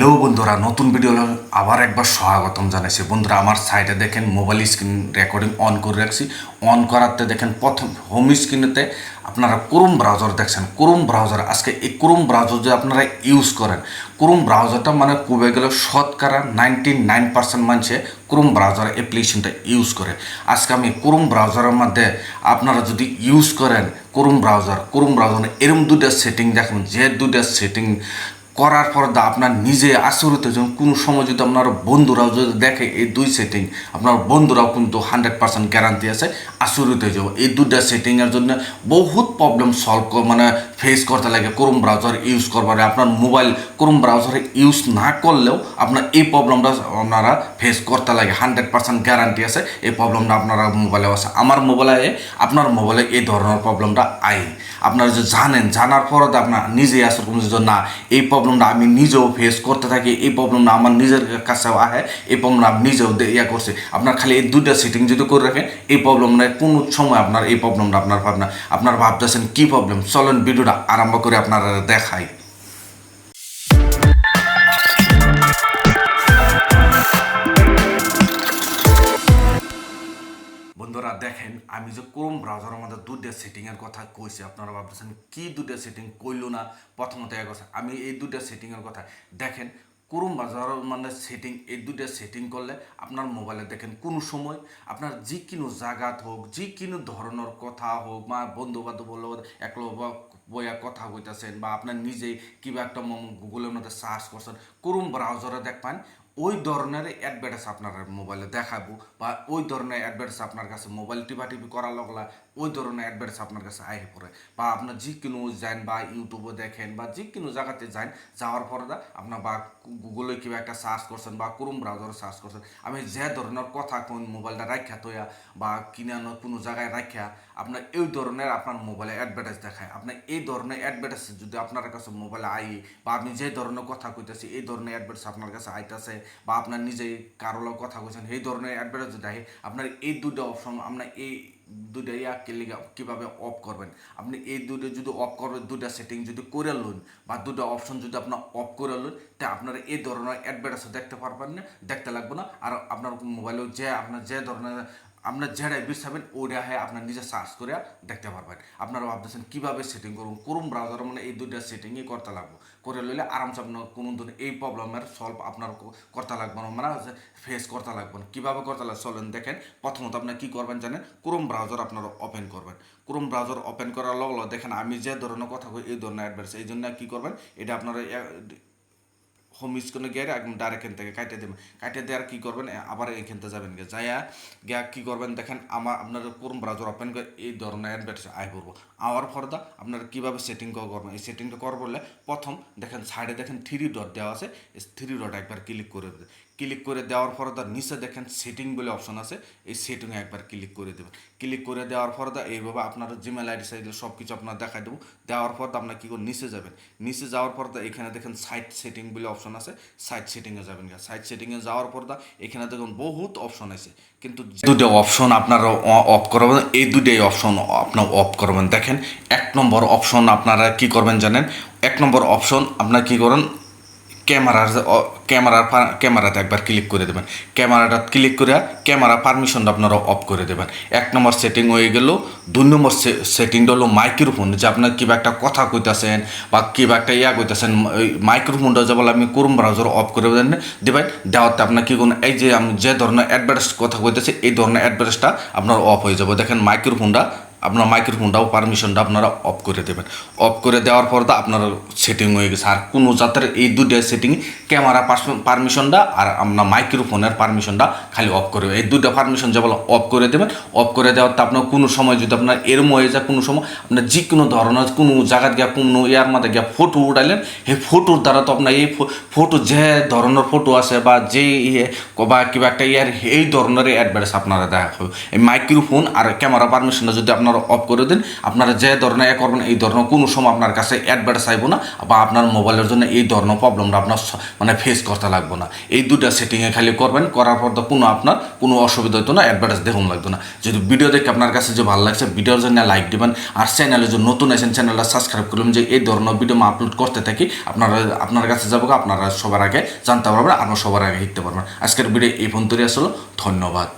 Hello বন্ধুরা, নতুন video আবার একবার স্বাগতম জানাইছি। বন্ধুরা, আমার সাইডে দেখেন মোবাইল স্ক্রিন রেকর্ডিং অন করে রাখছি। অন করাতে দেখেন প্রথম হোম স্ক্রিনেতে আপনারা ক্রোম ব্রাউজার দেখছেন। ক্রোম ব্রাউজার, আজকে এই ক্রোম ব্রাউজার যে আপনারা ইউজ করেন, ক্রোম ব্রাউজারটা মানে খুবই গেলে শতকরা 99% মানুষে ক্রোম ব্রাউজার অ্যাপ্লিকেশনটা ইউজ করে। আজকে আমি ক্রোম ব্রাউজারের মধ্যে আপনারা যদি ইউজ করেন ক্রোম ব্রাউজার এরকম দুটা সেটিং দেখুন, যে দুটা সেটিং করার পর আপনার নিজে আচরিত হন। কোনো সময় যদি আপনার বন্ধুরাও যদি দেখে এই দুই সেটিং, আপনার বন্ধুরাও কিন্তু 100% গ্যারান্টি আছে আচরিত হয়ে যাবো। এই দুটা সেটিংয়ের জন্য বহুত প্রবলেম সলভ ফেস করতে লাগে ক্রোম ব্রাউজার ইউজ করবার। আপনার মোবাইল ক্রোম ব্রাউজারে ইউজ না করলেও আপনার এই প্রবলেমটা আপনারা ফেস করতে লাগে। 100% গ্যারান্টি আছে এই প্রবলেমটা আপনারা মোবাইলে আছে। আমার মোবাইলে, আপনার মোবাইলে এই ধরনের প্রবলেমটা আপনারা যে জানার পরে আপনার নিজেই আসলে না এই প্রবলেমটা আমি নিজেও ফেস করতে থাকি, এই প্রবলেমটা আমার নিজের কাছেও আহে, এই প্রবলেমটা আমি নিজেও করছি। আপনার খালি এই দুইটা সেটিং যদি করে রাখেন এই প্রবলেমটা কোনো সময় আপনার এই প্রবলেমটা আপনার ভাবতেছেন কী প্রবলেম। চলেন ভিডিওটা আরম্ভ করে আপনারা দেখাই। বন্ধুরা দেখেন, আমি যে ক্রোম ব্রাউজারের মধ্যে দুইটা সেটিংয়ের কথা কইছি, আপনারা ভাবতেছেন কি দুইটা সেটিং কইল না। প্রথমত আমি এই দুইটা সেটিংয়ের কথা দেখেন। ক্রোম ব্রাউজারের মানে সেটিং, এই দুইটা সেটিং করলে আপনার মোবাইলে দেখেন কোনো সময় আপনার যে কোনো জায়গাত হোক, যে কোনো ধরনের কথা হোক, বা বন্ধু বান্ধব একলো বইয়া কথা কইতেছেন, বা আপনার নিজেই কিবা একটা গুগলের মধ্যে সার্চ করছেন, ক্রোম ব্রাউজারে দেখবেন ওই ধরনের অ্যাডভার্টাইজ আপনার মোবাইলে দেখাবো, বা ওই ধরনের অ্যাডভার্টাইজ আপনার কাছে মোবাইল টিপি করার লগলা ওই ধরনের অ্যাডভার্টাইজ আপনার কাছে আই পড়ে। বা আপনার যে কোনো যান বা ইউটিউবে দেখেন বা যে কোনো জায়গাতে যান, যাওয়ার পরে আপনার বা গুগলে কিবা একটা সার্চ করছেন বা ক্রোম ব্রাউজারে সার্চ করছেন, আমি যে ধরনের কথা কোন মোবাইলটা রাখা তোয়া বা কিনানো কোনো জায়গায় রাখা আপনার এই ধরনের আপনার মোবাইলে অ্যাডভার্টাইজ দেখায়। আপনার এই ধরনের অ্যাডভার্টাইজ যদি আপনার কাছে মোবাইলে বা আপনি যে ধরনের কথা কইতেছি এই ধরনের অ্যাডভার্টাইজ আপনার কাছে আইতেছে, বা আপনার নিজেই কারো কথা কইছেন এই ধরনের অ্যাডভার্টাইজ যদি আহে, আপনার এই দুটো অপশন আপনার এই দুটো কীভাবে অফ করবেন। আপনি এই দুটো যদি অফ করবেন, দুটা সেটিং যদি করে লুন বা দুটো অপশন যদি আপনার অফ করে লুন, তা আপনারা এই ধরনের অ্যাডভার্টাইজ দেখতে পারবেন না, দেখতে লাগবে না। আর আপনার মোবাইলেও আপনার যে ধরনের আপনার যেটাই বিচারবেন ওইটা আপনার নিজে সার্চ করে দেখতে পারবেন। আপনারা ভাবতেছেন কীভাবে সেটিং করুন ক্রোম ব্রাউজার মানে এই দুইটা সেটিংই করতে লাগবে। করে লইলে আরামসে আপনার কোনো ধরনের এই প্রবলেমের সলভ আপনার করতে লাগবে না, ফেস করতে লাগবে না। কীভাবে করতে লাগবে চলেন দেখেন। প্রথমত আপনার কী করবেন জানেন, ক্রোম ব্রাউজার আপনারা ওপেন করবেন। ক্রোম ব্রাউজার ওপেন করার লগে দেখেন আমি যে ধরনের কথা কই এই ধরনের অ্যাডভার্টাইজ, এই জন্য কী করবেন, এটা আপনারা হোম স্ক্রিনে গিয়ে একদম ডাইরেক্ট এখান থেকে কাটে দেবেন। কাটে দেওয়ার কী করবেন, আবার এইখানতে যাবেন গিয়া কী করবেন দেখেন, আপনার ক্রোম ব্রাউজার ওপেন করে এই ধরনের অ্যাডভার্টাইজ করবো। আওয়ার পর আপনারা কীভাবে সেটিং করবেন, এই সেটিংটা করবলে প্রথম দেখেন সাইডে দেখেন 3 ডট দেওয়া আছে, এই 3 ডট একবার ক্লিক করে দেবেন। ক্লিক করে দেওয়ার পর নিচে দেখেন সেটিং বলে অপশন আছে, এই সেটিংয়ে একবার ক্লিক করে দেবেন। ক্লিক করে দেওয়ার পর এইভাবে আপনার জিমেল আইডি সাইডে সব কিছু আপনার দেখাই দেবো। দেওয়ার পর আপনার কী করে নিচে যাবেন। নিচে যাওয়ার পর এখানে দেখেন সাইট সেটিং বলে অপশন আছে, সাইট সেটিংয়ে যাবেন। সাইট সেটিংয়ে যাওয়ার পর এখানে দেখুন বহুত অপশন আছে, কিন্তু দুটো অপশন আপনারা অফ করবেন। এই দুটোই অপশন আপনার অফ করবেন। দেখেন 1 নম্বর অপশন আপনারা কী করবেন জানেন, 1 নম্বর অপশন আপনার কী করেন, ক্যামেরাতে একবার ক্লিক করে দেবেন। ক্যামেরাটা ক্লিক করে ক্যামেরা পারমিশনটা আপনারা অফ করে দেবেন। 1 নম্বর সেটিং হয়ে গেল। 2 নম্বর সেটিংটা হলো মাইক্রোফোন, যে আপনার কিবা একটা কথা কইতেছেন বা কিবা একটা কইতেছেন, ওই মাইক্রোফোনটা যে বলে আপনি ক্রোম ব্রাউজার অফ করে দেবেন। দেওয়াতে আপনার কী করুন, এই যে আমি যে ধরনের অ্যাডভার্টাইজ কথা কইতেছি এই ধরনের অ্যাডভার্টাইজটা আপনার অফ হয়ে যাবে। দেখেন আপনার মাইক্রোফোনটাও পারমিশনটা আপনারা অফ করে দেবেন। অফ করে দেওয়ার পর আপনার সেটিং হয়ে গেছে। আর কোনো জাতের এই দুটো সেটিং, ক্যামেরা পারমিশনটা আর আপনার মাইক্রোফোনের পারমিশনটা খালি অফ করে, এই দুটো পারমিশন যেগুলো অফ করে দেবেন। অফ করে দেওয়ার তো আপনার কোনো সময় যদি আপনার এরম হয়ে যায়, কোনো সময় আপনার যে কোনো ধরনের কোনো জায়গায় গিয়া কোনো মধ্যে গিয়া ফটো উঠাইলেন, সেই ফটোর দ্বারা তো আপনার এই ফটো যে ধরনের ফটো আছে বা যে কিবা একটা এই ধরনের অ্যাডভার্টাইজ আপনারা দেখা হবে। এই মাইক্রোফোন আর ক্যামেরা পারমিশনটা যদি আপনার আপনারা অফ করে দিন। আপনারা যে ধরনের করবেন এই ধরনের কোনো সময় আপনার কাছে অ্যাডভার্টাইজ আইব না, বা আপনার মোবাইলের জন্য এই ধরনের প্রবলেমটা আপনার মানে ফেস করতে লাগবে না। এই দুটা সেটিংয়ে খালি করবেন, করার পর তো কোনো আপনার কোনো অসুবিধা হতো না, অ্যাডভার্টাইজ দেখুন লাগতো না। যদি ভিডিও দেখে আপনার কাছে যে ভালো লাগছে ভিডিওর জন্য লাইক দেবেন, আর চ্যানেলে যে নতুন আছেন চ্যানেলটা সাবস্ক্রাইব করবেন, যে এই ধরনের ভিডিও আমি আপলোড করতে থাকি আপনার কাছে যাবো, আপনারা সবার আগে জানতে পারবেন, আপনারা সবার আগে শিখতে পারবেন। আজকের ভিডিও এই পর্যন্তই আসলে, ধন্যবাদ।